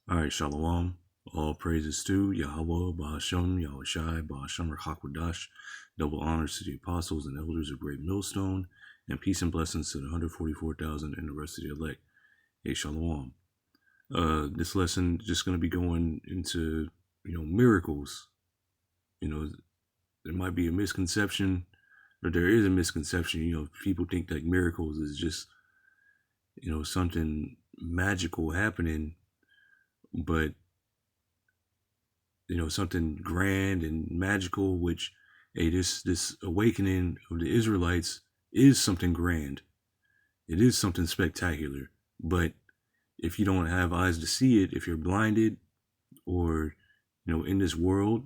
All right, Shalom. All praises to Yahweh, Bahashem, Yahushai, Bahashem, Hakwadash. Double honors to the apostles and elders of Great Millstone, and peace and blessings to the 144,000 and the rest of the elect. Hey, Shalom. This lesson just going to be going into, miracles. There might be a misconception, or there is a misconception. People think that miracles is just, something magical happening, but something grand and magical, which this awakening of the Israelites is something grand. It is something spectacular. But if you don't have eyes to see it, if you're blinded or in this world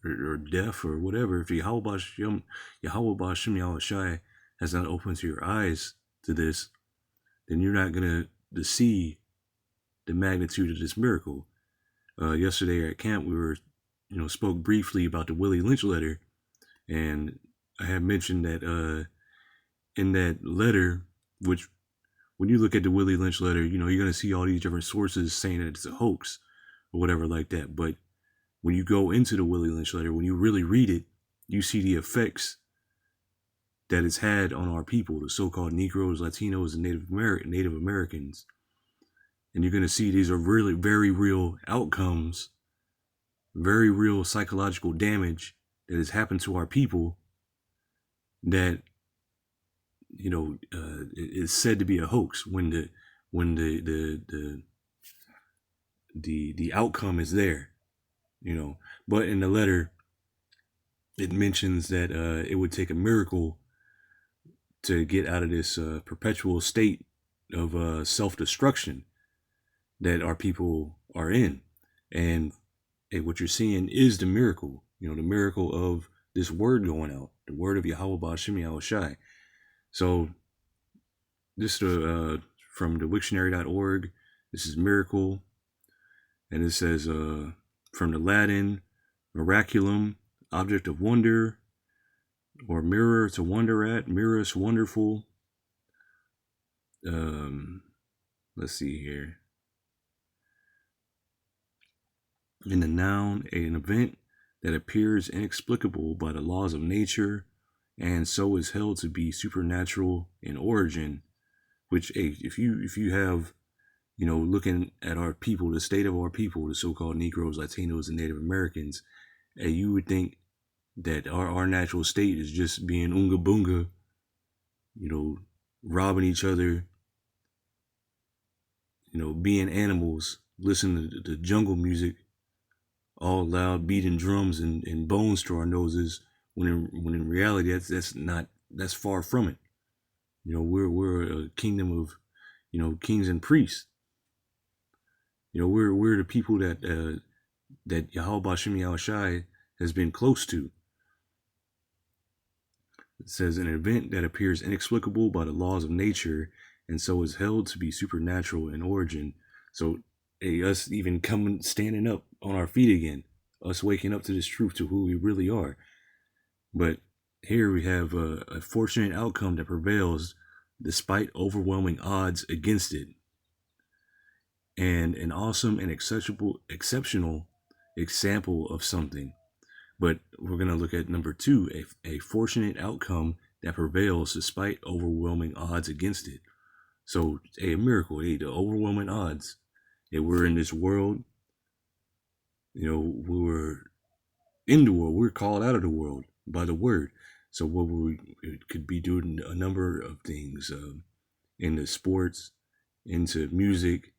or deaf or whatever, if Yahweh Ba'Shem Yahushai has not opened your eyes to this, then you're not gonna see the magnitude of this miracle. Yesterday at camp, we were, spoke briefly about the Willie Lynch letter, and I had mentioned that in that letter, which when you look at the Willie Lynch letter, you're going to see all these different sources saying that it's a hoax or whatever like that. But when you go into the Willie Lynch letter, when you really read it, you see the effects that it's had on our people, the so-called Negroes, Latinos, and Native Americans. And you're going to see these are really very real outcomes, very real psychological damage that has happened to our people that, is said to be a hoax when the outcome is there, But in the letter, it mentions that it would take a miracle to get out of this perpetual state of self-destruction that our people are in. And what you're seeing is the miracle, the miracle of this word going out, the word of Yahweh Ba'Shem Yahushai. So this from the Wiktionary.org, this is miracle. And it says from the Latin, miraculum, object of wonder, or mirror to wonder at, mirrors wonderful. Let's see here. In the noun, an event that appears inexplicable by the laws of nature and so is held to be supernatural in origin, which if you have, looking at our people, the state of our people, the so-called Negroes, Latinos, and Native Americans, you would think that our natural state is just being unga bunga, robbing each other, being animals, listening to the jungle music, all loud, beating drums and bones to our noses, when in reality that's far from it. We're a kingdom of, kings and priests. We're the people that Yahweh Ba'Shem Yahushai has been close to. It says, an event that appears inexplicable by the laws of nature and so is held to be supernatural in origin. So us even standing up on our feet again, us waking up to this truth, to who we really are. But here we have a fortunate outcome that prevails despite overwhelming odds against it, and an awesome and exceptional example of something. But we're going to look at number 2, a fortunate outcome that prevails despite overwhelming odds against it. So a miracle, the overwhelming odds. We're in this world, we were in the world, we're called out of the world by the word. So it could be doing a number of things, into sports, into music,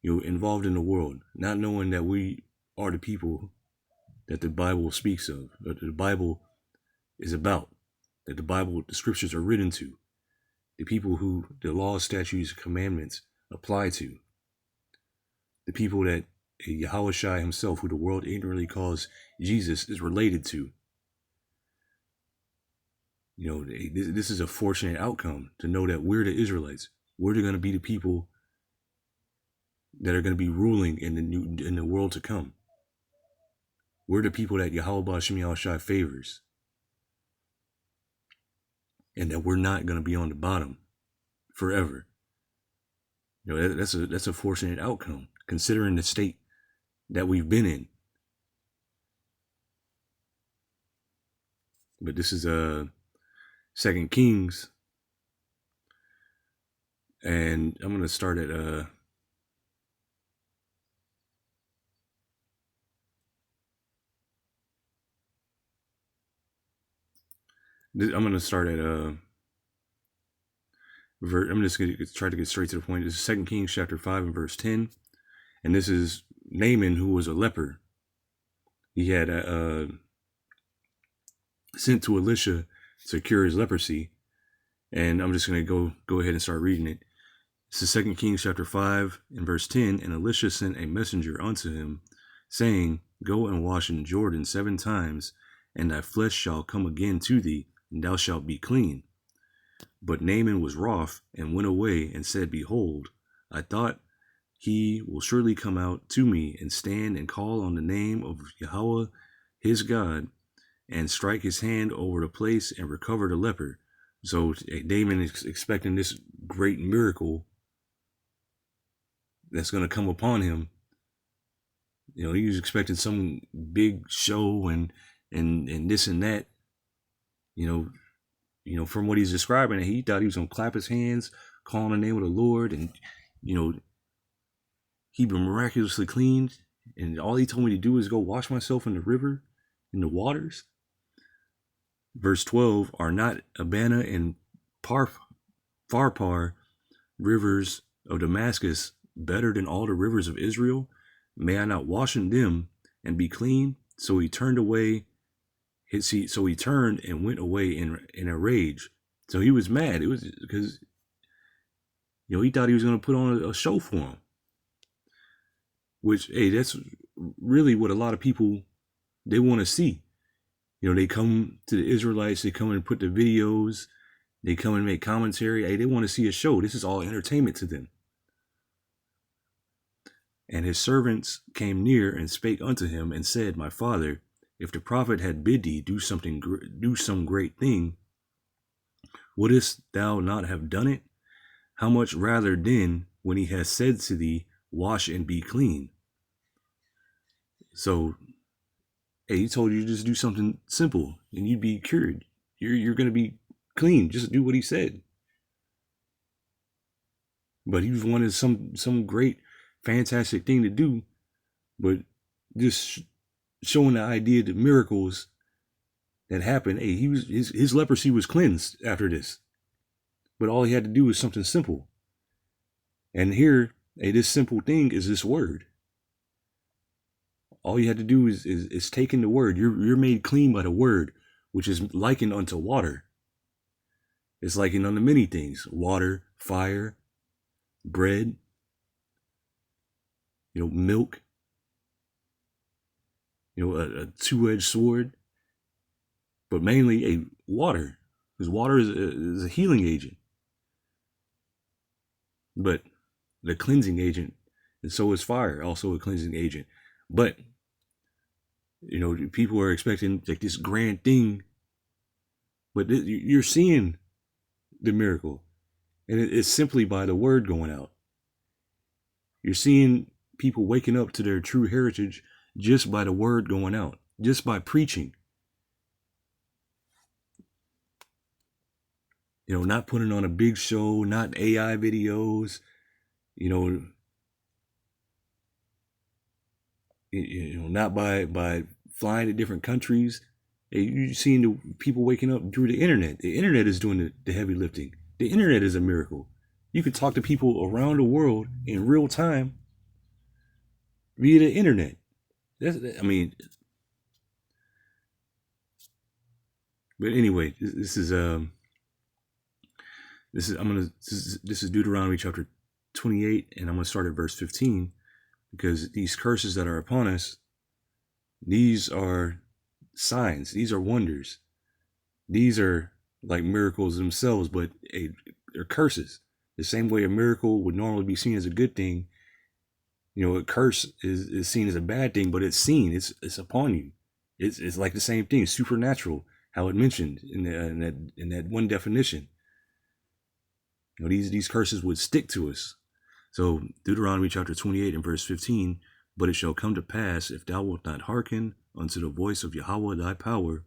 involved in the world, not knowing that we are the people that the Bible speaks of, that the Bible is about, that the scriptures are written to, the people who the laws, statutes, commandments apply to, the people that Yahushua himself, who the world ignorantly calls Jesus, is related to. This is a fortunate outcome to know that we're the Israelites. We're going to be the people that are going to be ruling in the world to come. We're the people that Yahweh Ba'Shem Yahushai favors, and that we're not going to be on the bottom forever. That's a fortunate outcome. considering the state that we've been in. But this is 2 Kings, and I'm gonna start at I'm just gonna try to get straight to the point. This is 2 Kings chapter 5 and verse 10, and this is Naaman, who was a leper. He had sent to Elisha to cure his leprosy, and I'm just gonna go ahead and start reading it. This is 2 Kings chapter 5 and verse 10, and Elisha sent a messenger unto him, saying, Go and wash in Jordan 7 times, and thy flesh shall come again to thee, and thou shalt be clean. But Naaman was wroth, and went away, and said, Behold, I thought he will surely come out to me, and stand and call on the name of Yahweh his God, and strike his hand over the place, and recover the leper. So Naaman is expecting this great miracle that's going to come upon him. You know, he was expecting some big show and this and that. You know, from what he's describing, he thought he was going to clap his hands, call on the name of the Lord, and, you know, he'd been miraculously cleaned. And all he told me to do is go wash myself in the river, in the waters. Verse 12, are not Abana and Pharpar, rivers of Damascus, better than all the rivers of Israel? May I not wash in them and be clean? So he turned away. So he turned and went away in a rage. So he was mad. It was because, you know, he thought he was going to put on a show for him. Which, hey, that's really what a lot of people, they want to see. You know, they come to the Israelites, they come and put the videos, they come and make commentary. Hey, they want to see a show. This is all entertainment to them. And his servants came near and spake unto him and said, My father, if the prophet had bid thee do some great thing, wouldest thou not have done it? How much rather then, when he has said to thee, Wash and be clean? So, hey, he told you to just do something simple and you'd be cured. You're going to be clean. Just do what he said. But he wanted some great, fantastic thing to do, but just showing the idea, the miracles that happened. Hey, his leprosy was cleansed after this, but all he had to do was something simple. And here, hey, this simple thing is this word. All you had to do is take in the word. You're made clean by the word, which is likened unto water. It's likened unto many things: water, fire, bread, you know, milk, you know, a two-edged sword, but mainly a water, because water is a healing agent, but the cleansing agent, and so is fire, also a cleansing agent. But, you know, people are expecting like this grand thing, but you're seeing the miracle, and it's simply by the word going out. You're seeing people waking up to their true heritage just by the word going out, just by preaching. You know, not putting on a big show, not AI videos, you know, not by flying to different countries. You're seeing the people waking up through the internet. The internet is doing the heavy lifting. The internet is a miracle. You can talk to people around the world in real time via the internet. But anyway, this is Deuteronomy chapter 28, and I'm gonna start at verse 15, because these curses that are upon us, these are signs, these are wonders, these are like miracles themselves, but they're curses. The same way a miracle would normally be seen as a good thing, you know, a curse is seen as a bad thing, but it's seen, it's upon you. It's like the same thing, supernatural, how it mentioned in that one definition. You know, these curses would stick to us. So Deuteronomy chapter 28 and verse 15, but it shall come to pass, if thou wilt not hearken unto the voice of Yahweh thy power,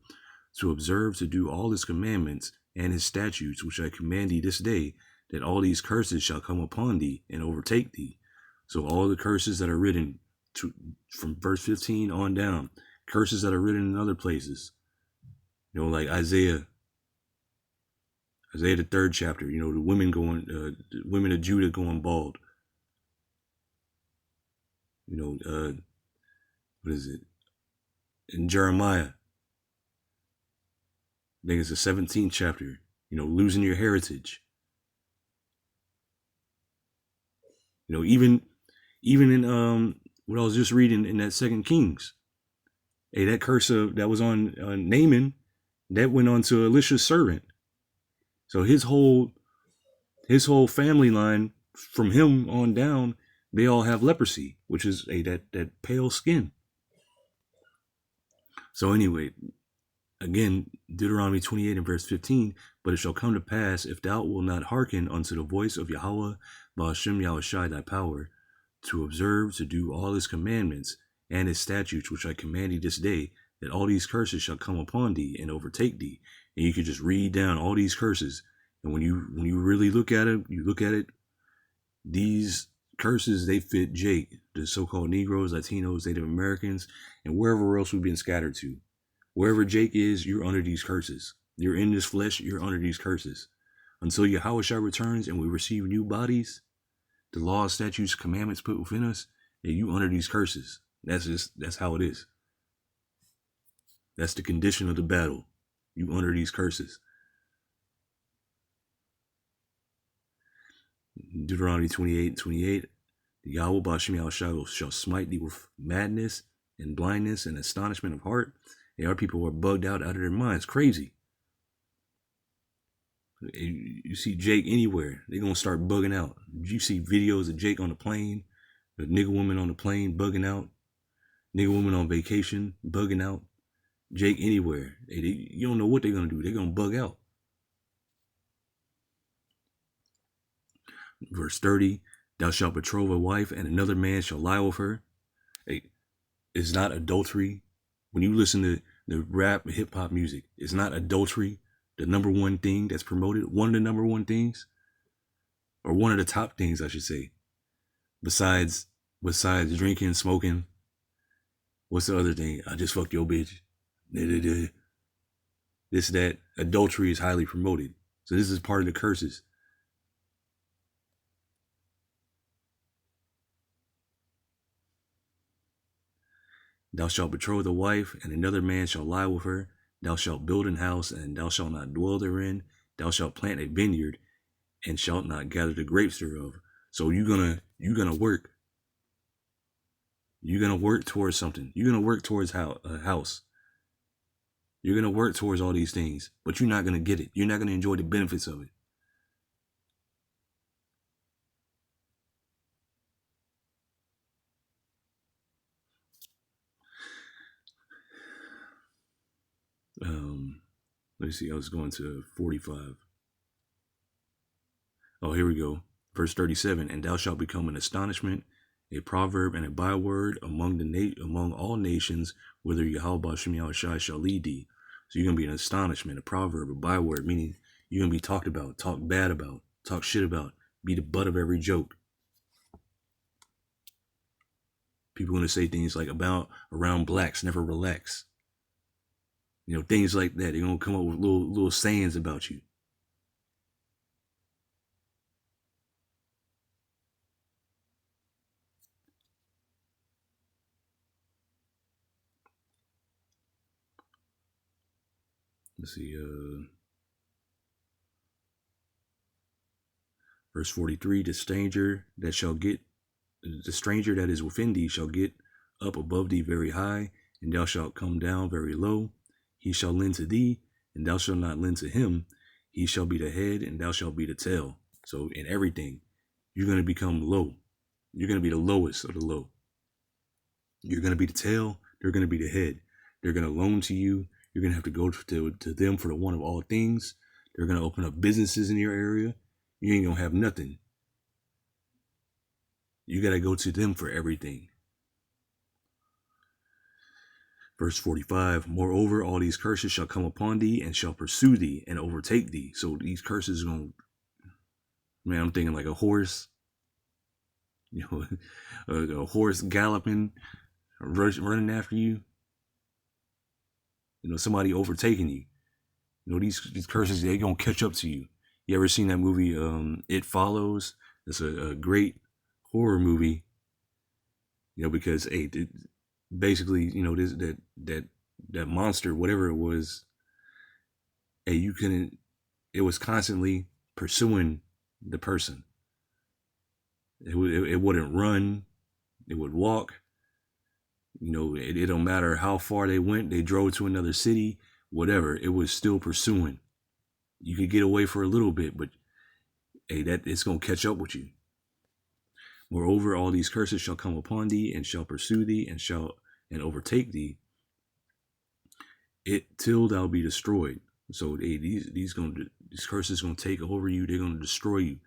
to observe to do all his commandments and his statutes, which I command thee this day, that all these curses shall come upon thee and overtake thee. So all the curses that are written from verse 15 on down, curses that are written in other places, like Isaiah the 3rd chapter, the women of Judah going bald. What is it? In Jeremiah, I think it's the 17th chapter, losing your heritage. Even in what I was just reading in that 2 Kings, hey, that curse that was on Naaman, that went on to Elisha's servant. So his whole family line, from him on down, they all have leprosy, which is that pale skin. So anyway, again, Deuteronomy 28 and verse 15, but it shall come to pass, if thou wilt not hearken unto the voice of Yahweh, Ba'ashem Yahushai thy power, to observe to do all his commandments and his statutes, which I command thee this day, that all these curses shall come upon thee and overtake thee. And you can just read down all these curses. And when you really look at it, these curses, they fit Jake, the so-called Negroes, Latinos, Native Americans, and wherever else we've been scattered to. Wherever Jake is, you're under these curses. You're in this flesh, you're under these curses. Until Yahushua returns and we receive new bodies, the laws, statutes, commandments put within us, and you under these curses. That's how it is. That's the condition of the battle. You under these curses. Deuteronomy 28:28, Yahweh Ba'ashem Yahushua shall smite thee with madness and blindness and astonishment of heart. And our people are bugged out of their minds, crazy. You see Jake anywhere, they're going to start bugging out. You see videos of Jake on the plane, the nigga woman on the plane bugging out, nigga woman on vacation bugging out. Jake anywhere. You don't know what they're going to do. They're going to bug out. Verse 30, thou shalt betroth a wife and another man shall lie with her. It's not adultery. When you listen to the rap and hip hop music, it's not adultery the number one thing that's promoted. One of the number one things, or one of the top things, I should say, besides drinking, smoking. What's the other thing? I just fucked your bitch. This, that. Adultery is highly promoted. So this is part of the curses. Thou shalt betroth a wife, and another man shall lie with her. Thou shalt build an house, and thou shalt not dwell therein. Thou shalt plant a vineyard, and shalt not gather the grapes thereof. So you're gonna work. You're gonna work towards something. You're gonna work towards a house. You're gonna work towards all these things, but you're not gonna get it. You're not gonna enjoy the benefits of it. Let me see. I was going to 45. Oh, here we go. Verse 37. And thou shalt become an astonishment, a proverb, and a byword among all nations, whither Yahweh Ba'ashem Yahushai shall lead thee. So you're gonna be an astonishment, a proverb, a byword, meaning you're gonna be talked about, talked bad about, talk shit about, be the butt of every joke. People are gonna say things like around blacks never relax. Things like that. They're gonna come up with little sayings about you. Let's see. Verse 43: the stranger that is within thee shall get up above thee very high, and thou shalt come down very low. He shall lend to thee, and thou shalt not lend to him. He shall be the head, and thou shalt be the tail. So in everything, you're going to become low. You're going to be the lowest of the low. You're going to be the tail. They're going to be the head. They're going to loan to you. You're going to have to go to them for the one of all things. They're going to open up businesses in your area. You ain't going to have nothing. You got to go to them for everything. Verse 45, moreover, all these curses shall come upon thee and shall pursue thee and overtake thee. So these curses are going to, man, I'm thinking like a horse, a horse galloping, running after you, somebody overtaking you. These curses, they're going to catch up to you. You ever seen that movie, It Follows? It's a great horror movie, because, basically, this that monster, whatever it was, it was constantly pursuing the person. It wouldn't run, it would walk. It don't matter how far they went, they drove to another city, whatever, it was still pursuing. You could get away for a little bit, but that it's gonna catch up with you. Moreover, all these curses shall come upon thee and shall pursue thee and overtake thee, till thou be destroyed. So these curses gonna take over you. They're gonna destroy you,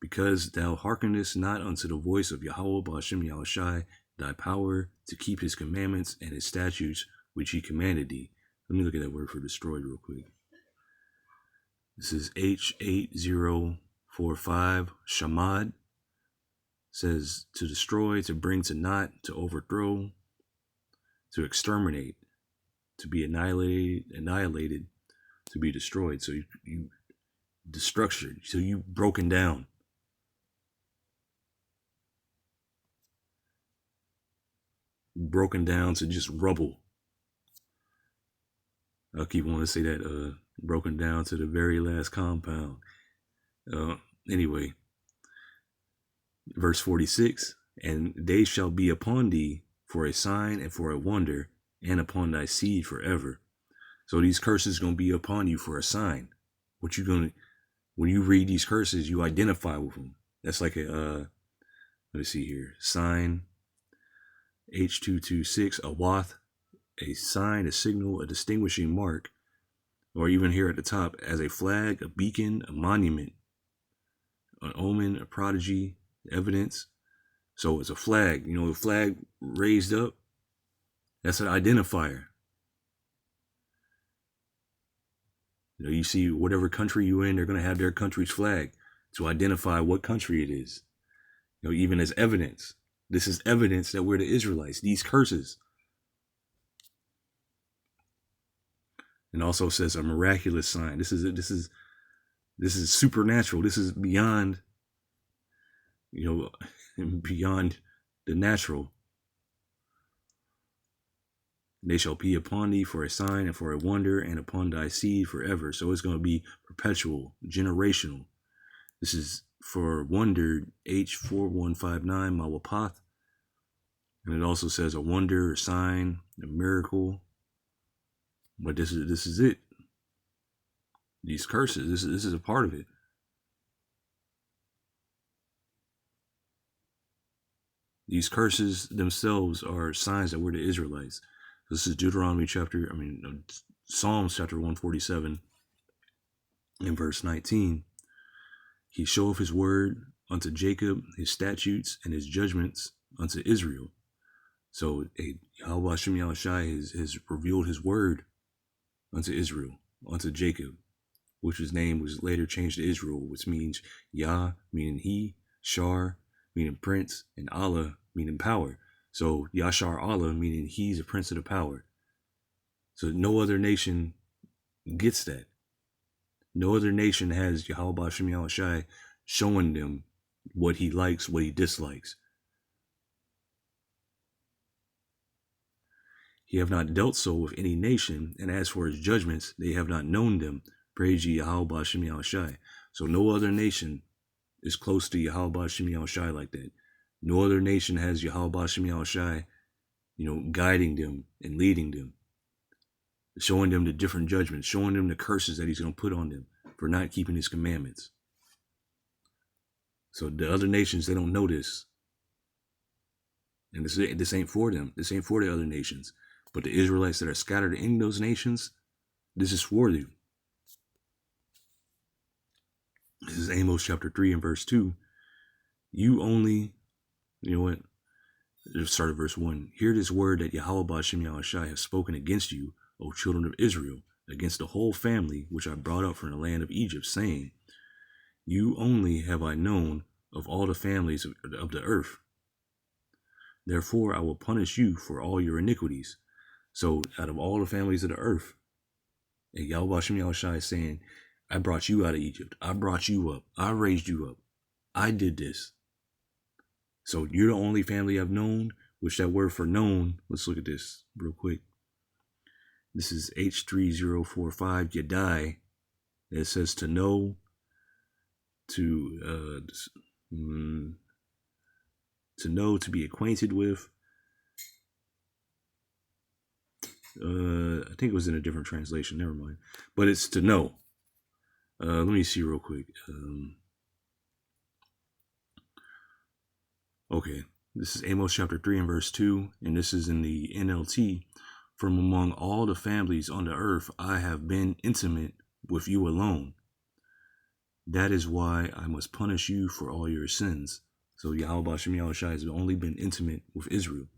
because thou hearkenest not unto the voice of Yahweh Ba'ashem Yahushai, thy power to keep his commandments and his statutes which he commanded thee. Let me look at that word for destroyed real quick. This is H8045 Shamad. Says to destroy, to bring to naught, to overthrow, to exterminate, to be annihilated, to be destroyed. So you destruction. So you broken down. Broken down to just rubble. I'll keep wanting to say that, broken down to the very last compound. Anyway, verse 46, and they shall be upon thee for a sign and for a wonder, and upon thy seed forever. So these curses going to be upon you for a sign. When you read these curses, you identify with them. That's like let me see here. Sign, H226, a wath, a sign, a signal, a distinguishing mark, or even here at the top, as a flag, a beacon, a monument, an omen, a prodigy, evidence. So it's a flag, a flag raised up. That's an identifier. You see whatever country you're in, they're going to have their country's flag to identify what country it is. Even as evidence. This is evidence that we're the Israelites. These curses. And also says a miraculous sign. This is supernatural. This is beyond, beyond the natural. They shall be upon thee for a sign and for a wonder, and upon thy seed forever. So it's going to be perpetual, generational. This is for wonder, H4159 Mawapath. And it also says a wonder, a sign, a miracle. But this is it. These curses, this is a part of it. These curses themselves are signs that we're the Israelites. This is Psalms chapter 147 and verse 19. He showeth his word unto Jacob, his statutes and his judgments unto Israel. So Yahweh Hashem Yahushai has revealed his word unto Israel, unto Jacob, which his name was later changed to Israel, which means Yah, meaning he, Shar, meaning prince, and Allah, meaning power. So Yashar Allah, meaning he's a prince of the power. So no other nation gets that. No other nation has Yahweh Hashem Yahushai showing them what he likes, what he dislikes. He have not dealt so with any nation, and as for his judgments, they have not known them. Praise ye Yahweh Hashem Yahushai. So no other nation is close to Yahweh Hashem Yahushai like that. No other nation has Yahweh Hashem Yahushai, guiding them and leading them, showing them the different judgments, showing them the curses that he's going to put on them for not keeping his commandments. So the other nations, they don't know this. And this ain't for them. This ain't for the other nations. But the Israelites that are scattered in those nations, this is for you. This is Amos chapter 3 and verse 2. You only, you know what? Just start at verse 1. Hear this word that Yahweh Ba'ashem Yahushai has spoken against you, O children of Israel, against the whole family which I brought up from the land of Egypt, saying, You only have I known of all the families of the earth. Therefore I will punish you for all your iniquities. So out of all the families of the earth, and Yahweh Ba'ashem Yahushai is saying, I brought you out of Egypt. I brought you up. I raised you up. I did this. So you're the only family I've known, which that word for known, let's look at this real quick. This is H3045 Yadai. It says to know, to know, to be acquainted with. I think it was in a different translation, never mind. But it's to know. Let me see real quick. Okay, this is Amos chapter 3 and verse 2, and this is in the NLT. From among all the families on the earth, I have been intimate with you alone. That is why I must punish you for all your sins. So Yahweh Ba'ashem Yahushai has only been intimate with Israel.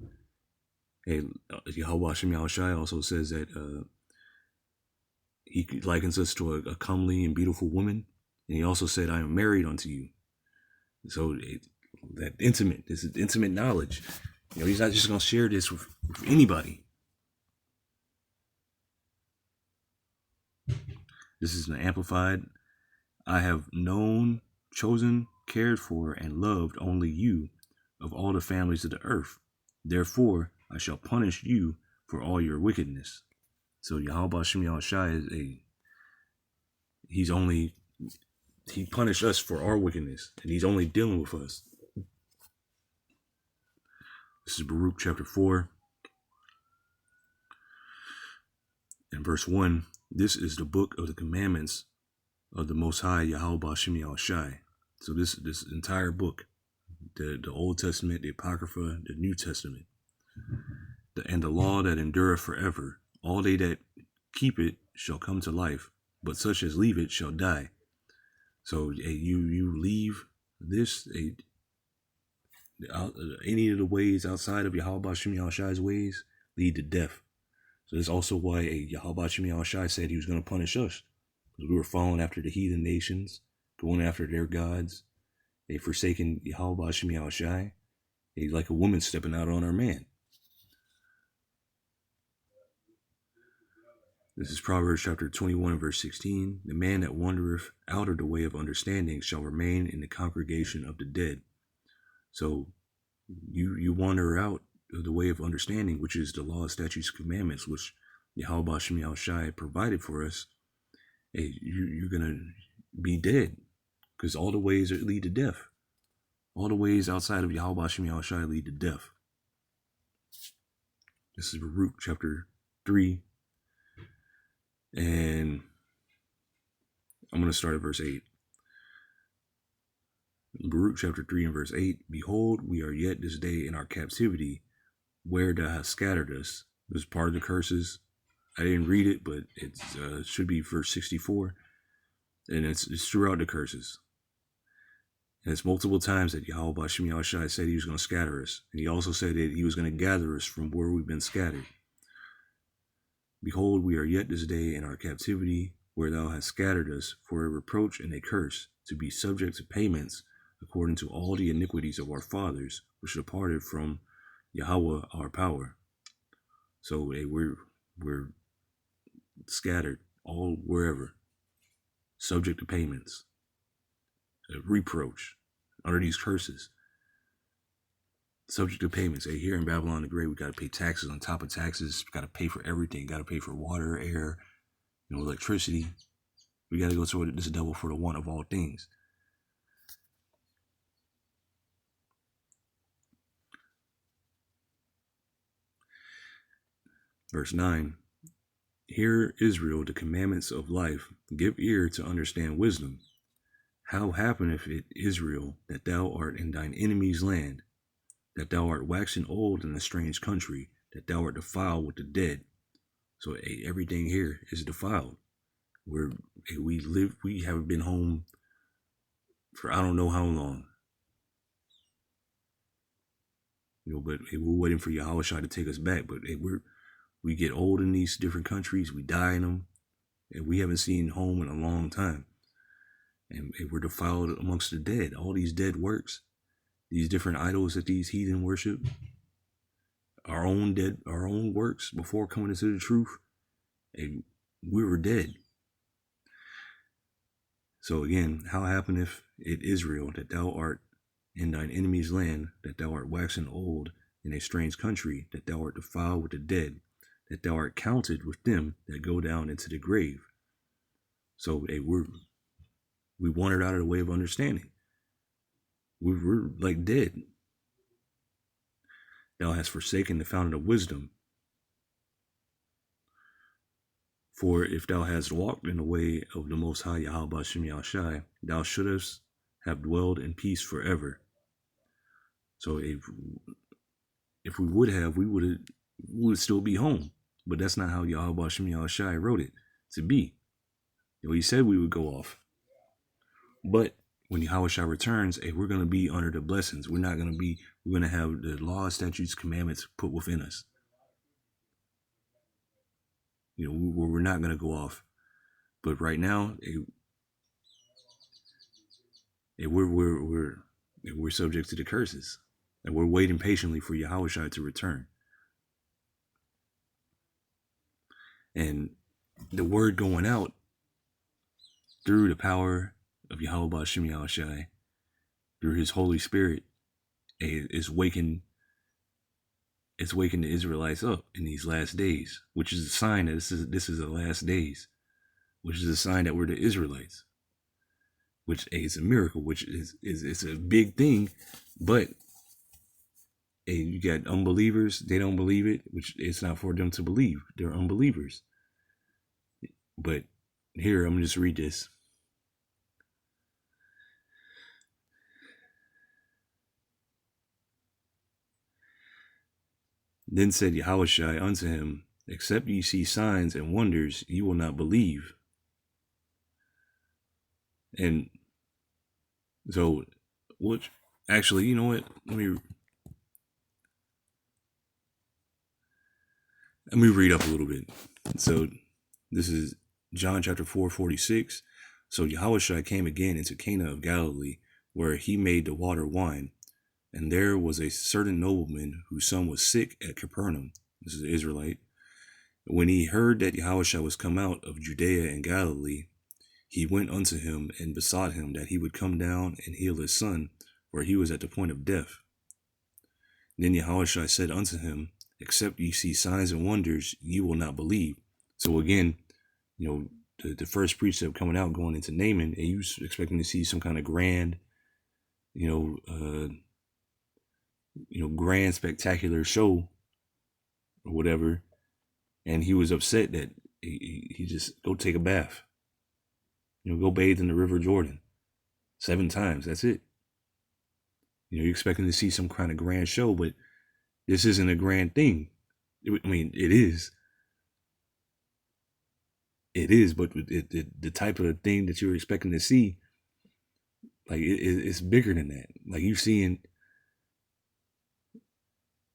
Hey, Yahweh Ba'ashem Yahushai also says that he likens us to a comely and beautiful woman. And he also said, I am married unto you. So that intimate, this is intimate knowledge. You know, he's not just going to share this with anybody. This is an amplified. I have known, chosen, cared for, and loved only you of all the families of the earth. Therefore, I shall punish you for all your wickedness. So Yahweh Ba'ashem Yahushai is he punished us for our wickedness, and he's only dealing with us. This is Baruch chapter 4 and verse 1. This is the book of the commandments of the Most High Yahweh Ba'ashem Yahushai. So this entire book, the Old Testament, the Apocrypha, the New Testament, and the law that endureth forever. All they that keep it shall come to life, but such as leave it shall die. So you leave this, any of the ways outside of Yahweh Ba'ashem Yahushai's ways lead to death. So that's also why Yahweh Ba'ashem Yahushai said he was going to punish us. Because we were following after the heathen nations, going after their gods. They forsaken Yahweh Ba'ashem Yahushai. They like a woman stepping out on her man. This is Proverbs chapter 21 verse 16. The man that wandereth out of the way of understanding shall remain in the congregation of the dead. So you wander out of the way of understanding, which is the law, statutes, commandments, which Yahweh Ba'ashem Yahushai provided for us. Hey, you're going to be dead, because all the ways lead to death. All the ways outside of Yahweh Ba'ashem Yahushai lead to death. This is Baruch chapter 3. And I'm going to start at verse 8. Baruch chapter 3 and verse 8. Behold, we are yet this day in our captivity, where thou hast scattered us. This is part of the curses. I didn't read it, but it should be verse 64. And it's throughout the curses. And it's multiple times that Yahweh Ba'ashem Yahushai said he was going to scatter us. And he also said that he was going to gather us from where we've been scattered. Behold, we are yet this day in our captivity, where thou hast scattered us for a reproach and a curse, to be subject to payments, according to all the iniquities of our fathers, which departed from Yahweh our power. So we're scattered all wherever, subject to payments, a reproach, under these curses. Subject to payments. Hey, here in Babylon the Great, we got to pay taxes on top of taxes. We got to pay for everything. Got to pay for water, air, electricity. We got to go toward this devil for the want of all things. Verse 9. Hear, Israel, the commandments of life. Give ear to understand wisdom. How happeneth it, Israel, that thou art in thine enemy's land, that thou art waxen old in a strange country, that thou art defiled with the dead? So everything here is defiled. We haven't been home for I don't know how long. But hey, we're waiting for Yahushua to take us back. But hey, we get old in these different countries, we die in them, and we haven't seen home in a long time. And we're defiled amongst the dead. All these dead works, these different idols that these heathen worship, our own works before coming into the truth, and we were dead. So again, how happeneth it, Israel, that thou art in thine enemy's land, that thou art waxen old in a strange country, that thou art defiled with the dead, that thou art counted with them that go down into the grave. So hey, we wandered out of the way of understanding. We're like dead. Thou hast forsaken the fountain of wisdom. For if thou hadst walked in the way of the Most High Yahweh Bashem Yahushai, thou shouldst have dwelled in peace forever. So if we would have, we would still be home. But that's not how Yahweh Bashem Yahushai wrote it to be. He said we would go off. But when Yahushua returns, we're going to be under the blessings. We're going to have the laws, statutes, commandments put within us. We're not going to go off. But right now, we're subject to the curses. And we're waiting patiently for Yahushua to return. And the word going out through the power of Yahweh Bashem Yahushai, through his Holy Spirit, is waking the Israelites up in these last days, which is a sign that this is the last days, which is a sign that we're the Israelites, which is a miracle, which is a big thing. But you got unbelievers, they don't believe it, which it's not for them to believe. They're unbelievers. But here, I'm going to just read this. Then said Yahushua unto him, except ye see signs and wonders, you will not believe. And so, which actually, you know what? Let me read up a little bit. So this is John chapter 4:46. So Yahushua came again into Cana of Galilee, where he made the water wine. And there was a certain nobleman whose son was sick at Capernaum. This is an Israelite. When he heard that Yahushua was come out of Judea and Galilee, he went unto him and besought him that he would come down and heal his son, for he was at the point of death. Then Yahushua said unto him, except ye see signs and wonders, you will not believe. So again, the first precept coming out, going into Naaman, and you expecting to see some kind of grand, grand spectacular show or whatever, and he was upset that he just go take a bath, go bathe in the River Jordan 7 times. That's it. You're expecting to see some kind of grand show, but this isn't a grand thing. It is. It is, but the type of thing that you're expecting to see, like it's bigger than that. Like you're seeing,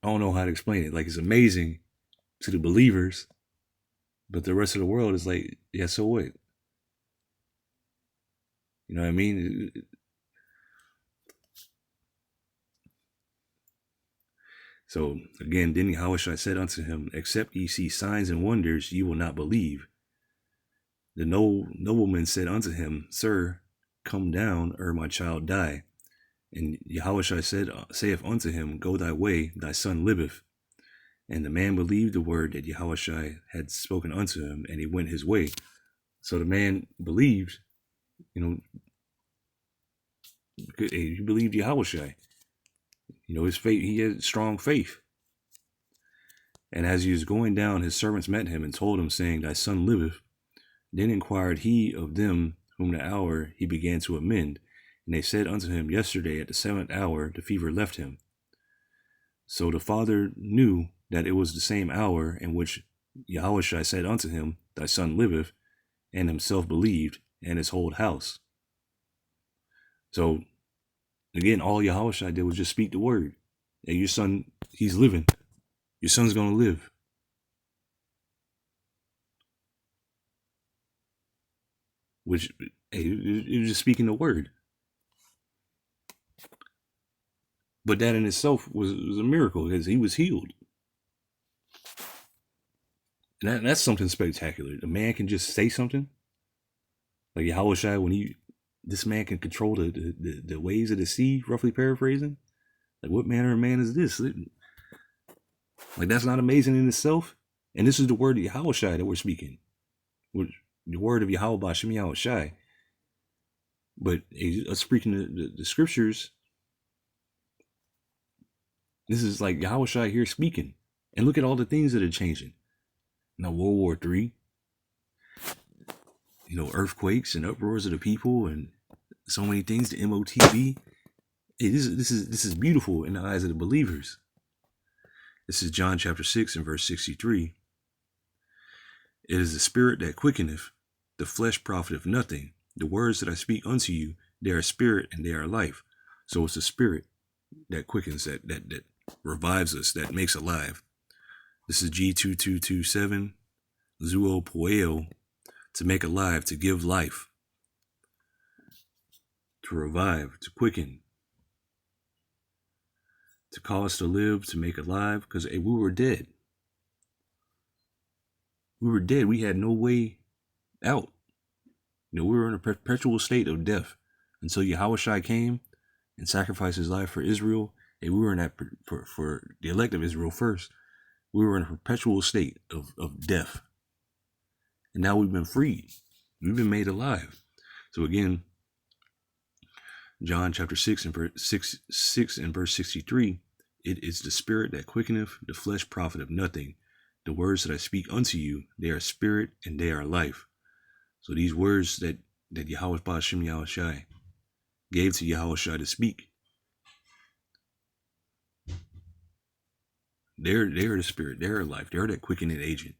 I don't know how to explain it. Like it's amazing to the believers, but the rest of the world is like, yeah, so what? You know what I mean? So again, then Yahushua said unto him, except ye see signs and wonders, ye will not believe. The nobleman said unto him, Sir, come down, ere my child die. And Yahushua saith unto him, Go thy way, thy son liveth. And the man believed the word that Yahushua had spoken unto him, and he went his way. So the man believed, he believed Yahushua. His faith, he had strong faith. And as he was going down, his servants met him and told him, saying, Thy son liveth. Then inquired he of them whom the hour he began to amend. And they said unto him, Yesterday at the 7th hour the fever left him. So the father knew that it was the same hour in which Yahushua said unto him, Thy son liveth, and himself believed, and his whole house. So again, all Yahushua did was just speak the word. Hey, your son, he's living. Your son's gonna live. Which, hey, you're just speaking the word. But that in itself was a miracle because he was healed. And that's something spectacular. A man can just say something. Like Yahushua, this man can control the waves of the sea, roughly paraphrasing. Like, what manner of man is this? Like, that's not amazing in itself. And this is the word of Yahushua that we're speaking. The word of Yahweh Bashem Yahushua. But speaking the scriptures, this is like Yahushua here speaking. And look at all the things that are changing. Now, World War III, earthquakes and uproars of the people and so many things, the MOTV. Hey, this is beautiful in the eyes of the believers. This is John chapter 6 and verse 63. It is the spirit that quickeneth, the flesh profiteth nothing. The words that I speak unto you, they are spirit and they are life. So it's the spirit that quickens, that revives us, that makes alive. This is G2227, Zuo Poeo, to make alive, to give life, to revive, to quicken, to cause to live, to make alive, because we were dead. We were dead. We had no way out. We were in a perpetual state of death until Yahushua came and sacrificed his life for Israel. And we were in that, for the elect of Israel first, we were in a perpetual state of death. And now we've been freed. We've been made alive. So again, John chapter 6 and verse 63, it is the spirit that quickeneth, the flesh profiteth nothing. The words that I speak unto you, they are spirit and they are life. So these words that Yahweh Bashem Yahushua gave to Yahushua to speak, they're the spirit, they're life, they're that quickening agent.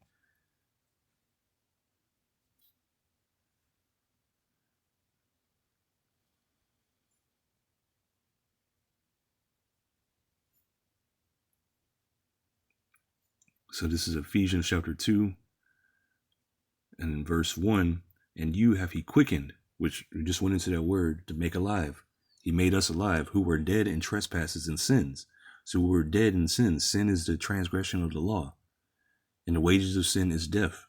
So this is Ephesians chapter 2 and verse 1. And you have he quickened, which we just went into that word, to make alive. He made us alive, who were dead in trespasses and sins. So we were dead in sin. Sin is the transgression of the law. And the wages of sin is death.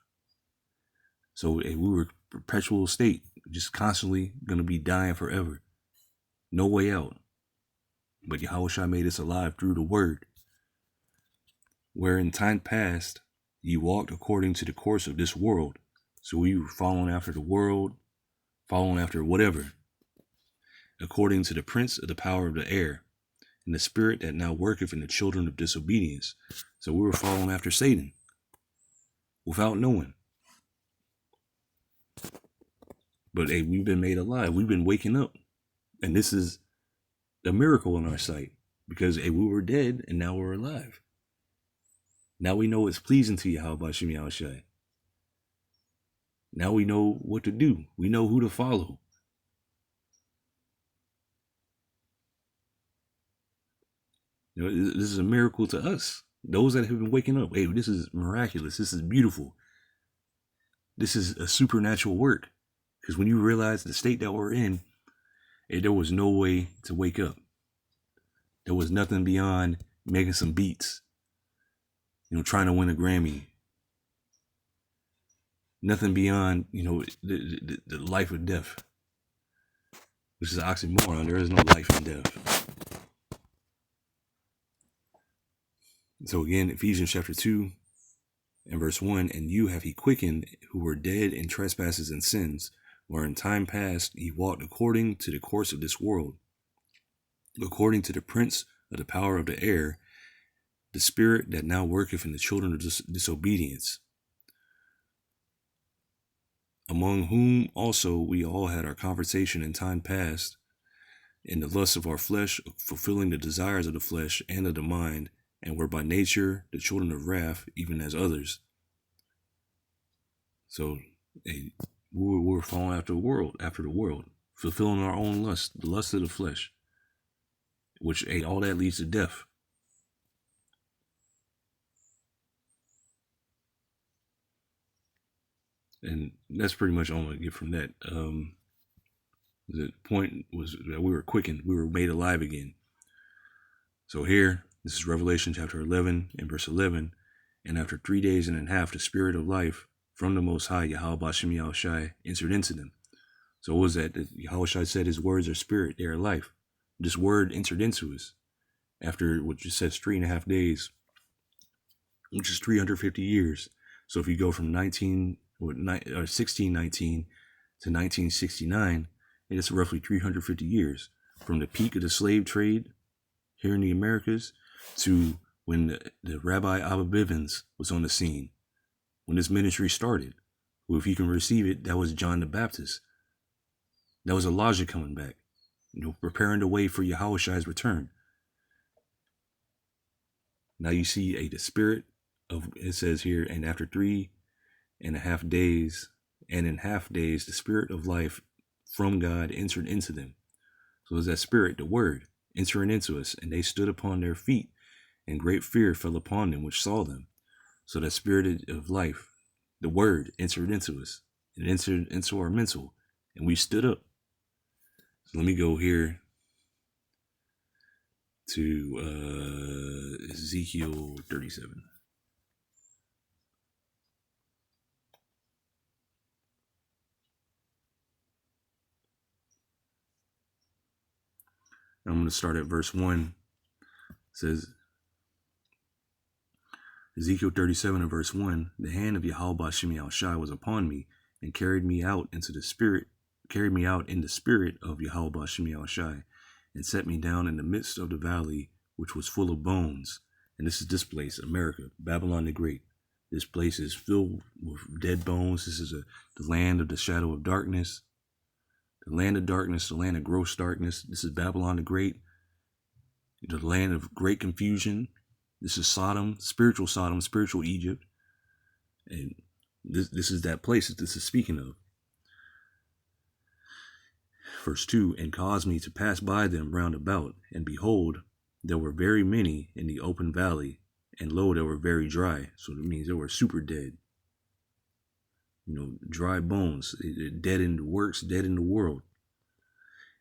So we were perpetual state, just constantly going to be dying forever. No way out. But Yahushua made us alive through the word. Where in time past, ye walked according to the course of this world. So we were following after the world, following after whatever, according to the prince of the power of the air, and the spirit that now worketh in the children of disobedience. So we were following after Satan, without knowing. But hey, we've been made alive. We've been waking up. And this is a miracle in our sight, because we were dead and now we're alive. Now we know it's pleasing to Yahweh Bashem Yahushua. Now we know what to do. We know who to follow. This is a miracle to us. Those that have been waking up. Hey, this is miraculous. This is beautiful. This is a supernatural work. Because when you realize the state that we're in, there was no way to wake up. There was nothing beyond making some beats. Trying to win a Grammy. Nothing beyond, the life or death. Which is an oxymoron. There is no life and death. So again, Ephesians chapter 2 and verse 1, and you have he quickened who were dead in trespasses and sins, where in time past he walked according to the course of this world, according to the prince of the power of the air, the spirit that now worketh in the children of disobedience, among whom also we all had our conversation in time past, in the lust of our flesh, fulfilling the desires of the flesh and of the mind, and were by nature the children of wrath, even as others. So we were following after the world, fulfilling our own lust, the lust of the flesh, which all that leads to death. And that's pretty much all I'm going to get from that. The point was that we were quickened, we were made alive again. So here, this is Revelation chapter 11 and verse 11. And after 3 days and a half, the Spirit of life from the Most High, Yahweh Bashem Yahushai, entered into them. So what was that? Yahushai said his words are spirit, they are life. This word entered into us after what just says 3.5 days, which is 350 years. So if you go from 1619 to 1969, it's roughly 350 years from the peak of the slave trade here in the Americas to when the Rabbi Abba Bivens was on the scene, when this ministry started. Well, if you can receive it, that was John the Baptist. That was Elijah coming back, preparing the way for Yahushai's return. Now you see the spirit of, it says here, and after 3.5 days, and in half days, the spirit of life from God entered into them. So is that spirit, the word, entering into us, and they stood upon their feet, and great fear fell upon them which saw them. So that spirit of life, the word, entered into us. It entered into our mental, and we stood up. So let me go here to Ezekiel 37. I'm going to start at verse 1. It says, Ezekiel 37 and verse 1, the hand of Yahweh Bashem Yahushai was upon me and carried me out in the spirit of Yahweh Bashem Yahushai, and set me down in the midst of the valley, which was full of bones. And this place, America, Babylon the Great. This place is filled with dead bones. This is the land of the shadow of darkness, the land of darkness, the land of gross darkness. This is Babylon the Great, the land of great confusion. This is Sodom, spiritual Egypt. And this is that place that this is speaking of. Verse 2, and caused me to pass by them round about, and behold, there were very many in the open valley, and lo, they were very dry. So it means they were super dead. Dry bones, dead in the works, dead in the world.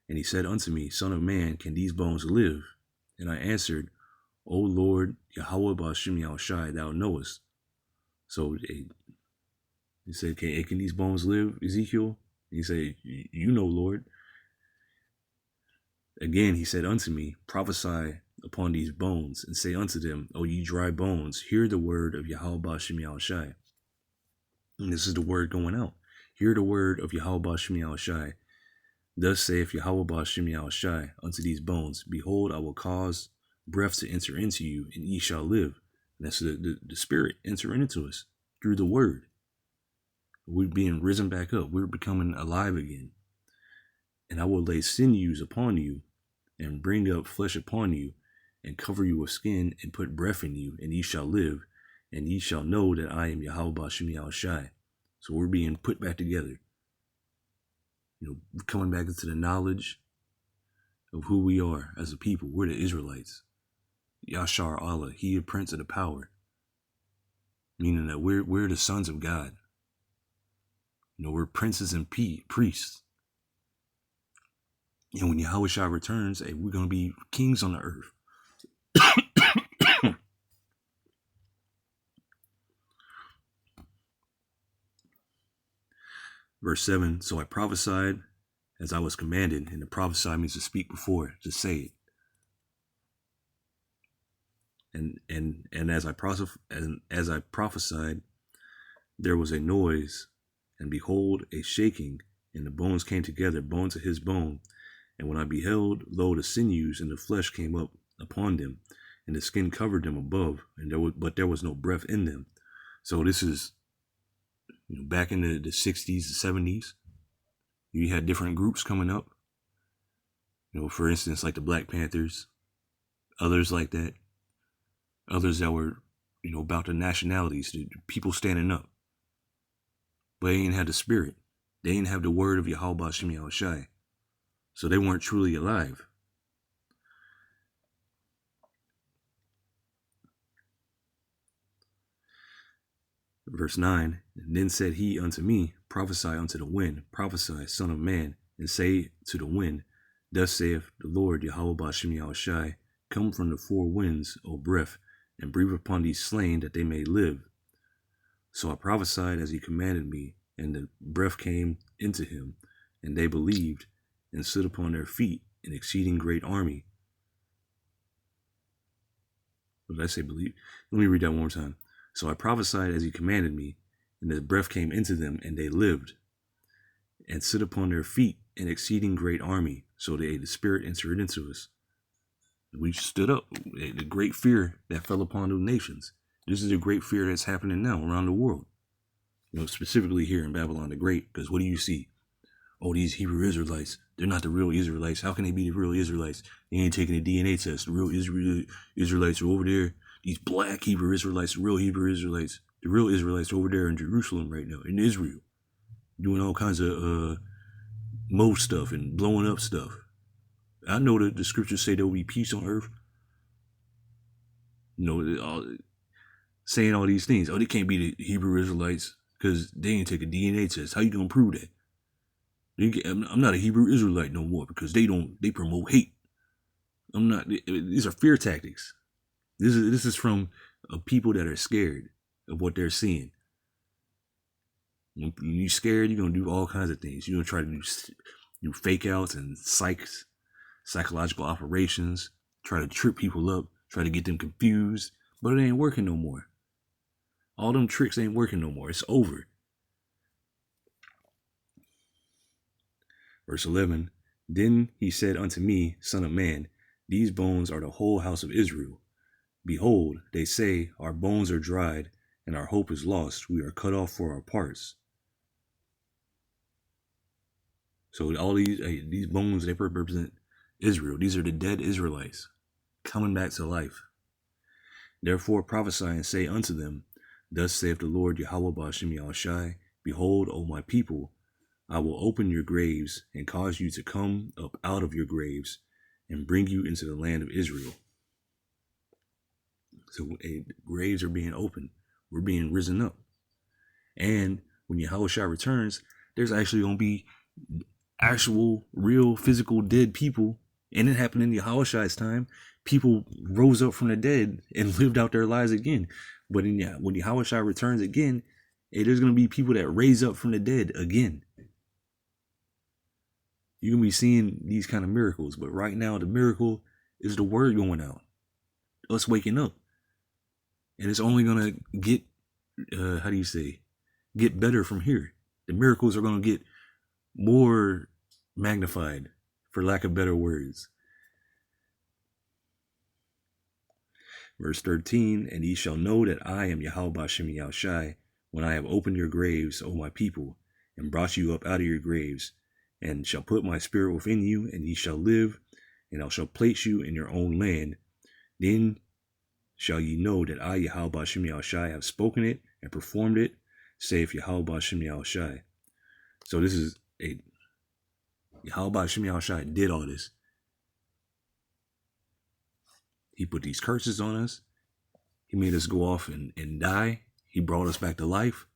And he said unto me, Son of man, can these bones live? And I answered, O Lord, Yahweh Bashem Yahushai, thou knowest. So he said, can these bones live, Ezekiel? And he said, you know, Lord. Again, he said unto me, prophesy upon these bones, and say unto them, O ye dry bones, hear the word of Yahweh Bashem Yahushai. And this is the word going out. Hear the word of Yahweh Bashem Yahushai. Thus saith Yahweh Bashem Yahushai unto these bones, behold, I will cause breath to enter into you, and ye shall live. And that's the spirit entering into us through the word. We're being risen back up. We're becoming alive again. And I will lay sinews upon you, and bring up flesh upon you, and cover you with skin, and put breath in you, and ye shall live, and ye shall know that I am Yahweh Bashem Yahushai. So we're being put back together. Coming back into the knowledge of who we are as a people. We're the Israelites. Yashar Allah, he is Prince of the Power. Meaning that we're the sons of God. We're princes and priests. And when Yahushua returns, we're going to be kings on the earth. Verse 7, so I prophesied as I was commanded. And to prophesy means to speak before, to say it. And as I prophesied, there was a noise, and behold, a shaking, and the bones came together, bone to his bone. And when I beheld, lo, the sinews and the flesh came up upon them, and the skin covered them above, but there was no breath in them. So this is, back in the 60s, the 70s, you had different groups coming up. For instance, like the Black Panthers, others like that. Others that were, about the nationalities, the people standing up. But they didn't have the spirit. They didn't have the word of Yahweh Bashem Yahushai. So they weren't truly alive. Verse 9, and then said he unto me, prophesy unto the wind, prophesy, son of man, and say to the wind, thus saith the Lord Yahweh Ba'ashem Yahushai, come from the four winds, O breath, and breathe upon these slain that they may live. So I prophesied as he commanded me, and the breath came into him, and they believed, and stood upon their feet, an exceeding great army. What did I say, believe? Let me read that one more time. So I prophesied as he commanded me, and the breath came into them, and they lived, and stood upon their feet, an exceeding great army. So the Spirit entered into us. We stood up. The great fear that fell upon the nations. This is a great fear that's happening now around the world. Specifically here in Babylon the Great, because what do you see? Oh, these Hebrew Israelites, they're not the real Israelites. How can they be the real Israelites? They ain't taking a DNA test. The real Israelites are over there. These black Hebrew Israelites, the real Hebrew Israelites, the real Israelites are over there in Jerusalem right now, in Israel, doing all kinds of Mo stuff and blowing up stuff. I know that the scriptures say there will be peace on earth. Saying all these things. Oh, they can't be the Hebrew Israelites because they ain't take a DNA test. How you gonna prove that? I'm not a Hebrew Israelite no more because they promote hate. I'm not. These are fear tactics. This is from people that are scared of what they're seeing. When you're scared, you're gonna do all kinds of things. You're gonna try to do fake outs and psychological operations, try to trip people up, try to get them confused, but it ain't working no more. All them tricks ain't working no more. It's over. Verse 11, then he said unto me, son of man, these bones are the whole house of Israel. Behold, they say, our bones are dried, and our hope is lost. We are cut off for our parts. So all these bones, they represent Israel. These are the dead Israelites coming back to life. Therefore prophesy and say unto them, thus saith the Lord Yahweh Ba'ashem Yahushai, behold, O my people, I will open your graves and cause you to come up out of your graves and bring you into the land of Israel. So graves are being opened. We're being risen up. And when Yahushua returns, there's actually going to be actual, real, physical dead people. And it happened in Yahushua's time. People rose up from the dead and lived out their lives again. But when Yahushua returns again, there's going to be people that raise up from the dead again. You're going to be seeing these kind of miracles. But right now, the miracle is the word going out. Us waking up. And it's only going to get, get better from here. The miracles are going to get more magnified, for lack of better words. Verse 13, and ye shall know that I am Yahweh Ba'ashem Yahushai, when I have opened your graves, O my people, and brought you up out of your graves, and shall put my spirit within you, and ye shall live, and I shall place you in your own land. Then shall ye know that I, Yahweh Ba'ashem Yahushai, have spoken it and performed it, saith Yahweh Ba'ashem Yahushai. So this is Yahweh Ba'ashem Yahushai did all this. He put these curses on us. He made us go off and die. He brought us back to life.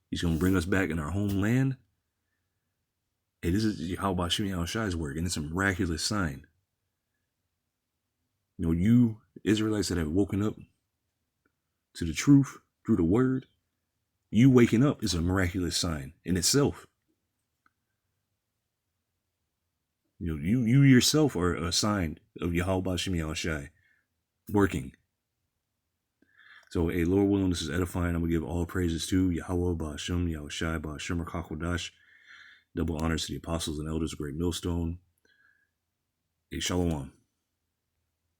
He's going to bring us back in our homeland. Hey, this is Yahweh Ba'ashem Yahushai's work, and it's a miraculous sign. You Israelites that have woken up to the truth through the word, you waking up is a miraculous sign in itself. You yourself are a sign of Yahweh Ba'ashem Yahushai working. So, Lord willing, this is edifying. I'm going to give all praises to Yahweh Ba'ashem Yahushai Ba'ashem Rakakodash. Double honors to the apostles and elders of Great Millstone. Shalom.